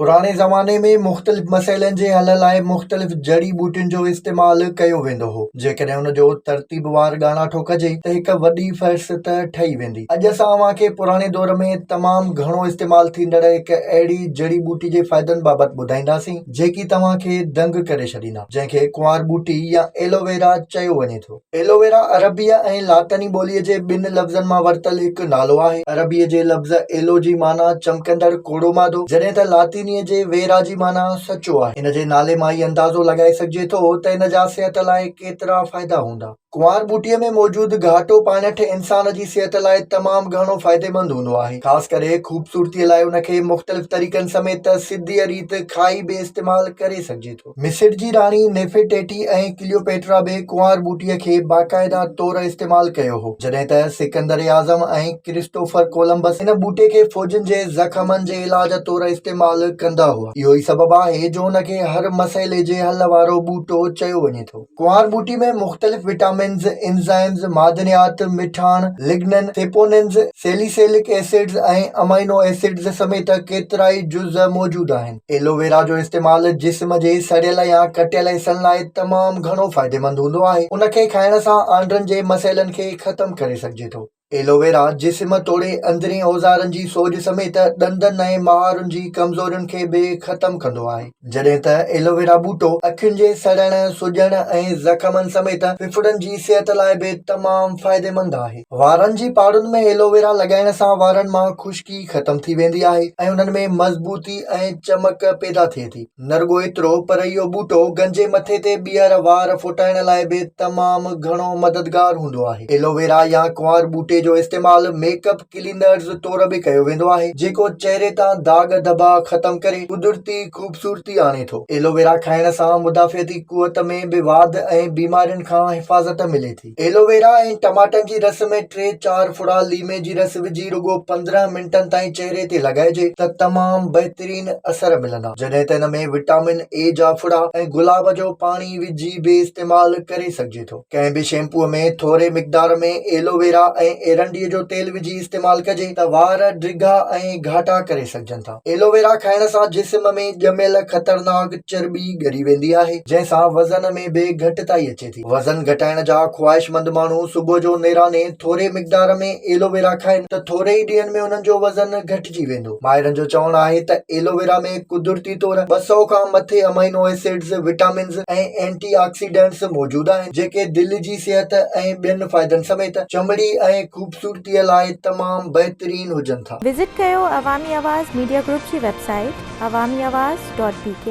पुराने ज़माने में मुख़्तलिफ़ मसइलनि जे हल लाइ मुख़्तलिफ़ जड़ी बूटियुनि जो इस्तेमालु कयो वेंदो हो। जेकॾहिं उन जो तरतीबवार ॻाल्हाठो कजे त हिक वॾी फ़हिरिस्त ठही वेंदी। अॼु असां अव्हांखे पुराणे दौर में तमामु घणो इस्तेमालु थींदड़ हिक अहिड़ी जड़ी बूटी जे फ़ाइदनि बाबति ॿुधाईंदासीं जेकी तव्हांखे दंग करे छॾींदा, जंहिंखे कुंवार बूटी या एलोवेरा चयो वञे थो। एलोवेरा अरबिया ऐं लातिनी ॿोलीअ जे ॿिनि लफ़्ज़नि मां वरितल हिकु नालो आहे। अरबीअ जे लफ़्ज़ एलो जी माना चमकंदड़ कोड़ो मादो, जॾहिं त लातिनीअ जे वेरा जी माना सचो आहे। इन जे नाले मां ई अंदाज़ो लॻाए सघिजे थो त इन जा सिहत लाइ केतिरा फ़ाइदा हूंदा। कुंवार बूटीअ में मौजूदु घाटो पाणठ इंसान जी सिहत लाइ तमामु घणो फ़ाइदेमंद हूंदो आहे। ख़ासि करे ख़ूबसूरतीअ लाइ उनखे मुख़्तलिफ़ तरीक़नि समेत सिधीअ रीति खाई बि इस्तेमालु करे सघिजे थो। मिस्र जी राणी नेफेटेटी ऐं क्लियोपेट्रा बि कुंवार बूटीअ खे बाक़ाइदा तौर इस्तेमालु कयो हो, जॾहिं त सिकंदर आज़म ऐं क्रिस्टोफर कोलंबस इन बूटे खे फौजनि जे ज़ख़मनि जे इलाज तौर इस्तेमालु कंदा हुआ। इहो ई सबबु आहे जो उनखे हर मसइले जे हल वारो बूटो चयो वञे थो। कुंवार बूटी में मुख़्तलिफ़ विटामिन्स, एंज़ाइम्स, मादनियात, मिठाण, लिग्निन, सेपोनिन्स, सैलिसिलिक एसिड्स ऐं अमाइनो एसिड्स समेत केतिरा ई जुज़ मौजूदु आहिनि। एलोवेरा जो इस्तेमालु जिस्म जे सड़ियल या कटियल हिस्सनि लाइ तमामु घणो फ़ाइदेमंद हूंदो आहे। उनखे खाइण सां आंड्रनि जे मसइलनि खे ख़तमु करे सघिजे थो। एलोवेरा जिस्म तोड़े अंदरीं औज़ारनि जी सोज समेत ॾंदनि ऐं महारुनि जी कमज़ोरियुनि खे बि ख़तमु कंदो आहे, जॾहिं त एलोवेरा बूटो अखियुनि जे सड़ण, सुॼण ऐं ज़ख़मनि समेत फिफड़नि जी सिहत लाइ बि तमामु फ़ाइदेमंद आहे। वारनि जी पाड़ुनि में एलोवेरा लॻाइण सां वारनि मां ख़ुश्की ख़तमु थी वेंदी आहे ऐं उन्हनि में मज़बूती ऐं चमक पैदा थिए थी। न रुॻो एतिरो पर इहो बूटो गंजे मथे ते ॿीहर वार फुटाइण लाइ बि तमामु घणो मददगार हूंदो आहे। एलोवेरा या कुंवार बूटे जो इस्तेमालु मेकअप क्लीनर्स तौर बि कयो वेंदो आहे, जेको चेहरे तां दाग धब्बा ख़तमु करे कुदरती ख़ूबसूरती आणे थो। एलोवेरा खाइण सां मुदाफ़ियती क़ुवत में बि वाध ऐं बीमारियुनि खां हिफ़ाज़त मिले थी। एलोवेरा ऐं टमाटनि जी रस में 3-4 फुड़ा लीमे जी रस विझी रुॻो 15 मिंटनि ताईं चेहरे ते लॻाइजे त तमामु बहितरीन असर मिलंदा, जॾहिं त इन में विटामिन ए जा फुड़ा ऐं गुलाब जो पाणी विझी बि इस्तेमालु करे सघिजे थो। कंहिं बि शैम्पूअ में थोरे मिक़दार में एलोवेरा ऐं एरंडीअ जो तेल विझी इस्तेमालु कजे त वार ड्रिघा ऐं घाटा करे सघजनि था। एलोवेरा खाइण सां जिस्म में ॼमियल ख़तरनाक चर्बी ॻरी वेंदी आहे, जंहिंसां वज़न में बि घटिताई अचे थी। वज़न घटाइण जा ख़्वाहिशमंद माण्हू सुबुह जो नेराने थोरे मिक़दार में एलोवेरा खाइनि त थोरे ई ॾींहंनि में उन्हनि जो वज़न घटिजी वेंदो। माहिरनि जो चवणु आहे त एलोवेरा में कुदरती तौर 200 खां मथे अमाइनो एसिड्स, विटामिन्स ऐं एंटीऑक्सीडेंट्स मौजूदु आहिनि, जेके दिलि जी सिहत ऐं ॿियनि फ़ाइदनि समेत चमड़ी ऐं ख़ूबसूरतीअ लाइ तमामु बहितरीन हुजनि था। विज़िट कयो अवामी आवाज़ मीडिया ग्रुप जी वेबसाइट awamiawaz.pk